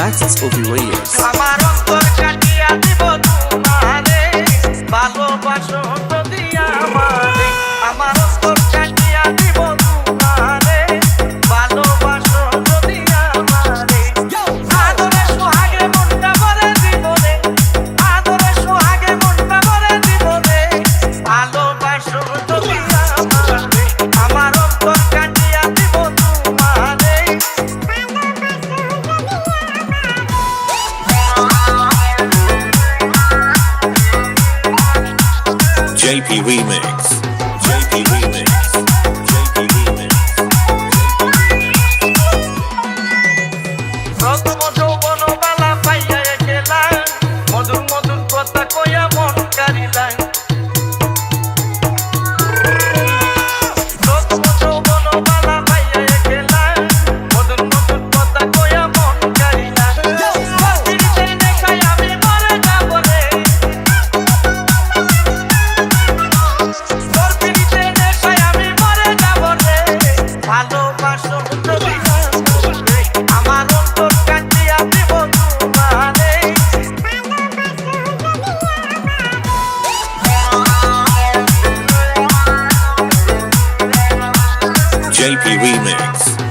Maxis Ovi Reyes. আমার অন্তর কাটিয়া দিব তোমারে ভালোবাসো যদি আমারে আমার অন্তর কাটিয়া দিব তোমারে ভালোবাসো যদি আমারে আদরে সোহাগে মনটা ভরে দিব রে আদরে সোহাগে মনটা ভরে দিব রে ভালোবাসো যদি আমারে আমার অন্তর কাটিয়া দিব তোমারে JP Remix. JP Remix. JP Remix. প্রথম যৌবন বালা পাইয়া গেলা মধুর মধুর কথা কইয়া মন কারিলা প্রথম যৌবন বালা পাইয়া গেলা মধুর মধুর কথা কইয়া মন কারিলা প্রতিদিন দেখাই আমি মরে যাব রে প্রতিদিন দেখাই আমি মরে যাব রে ভালোবাসো যদি আমার অন্তর কাটিয়া দিব তোমারে JP Remix.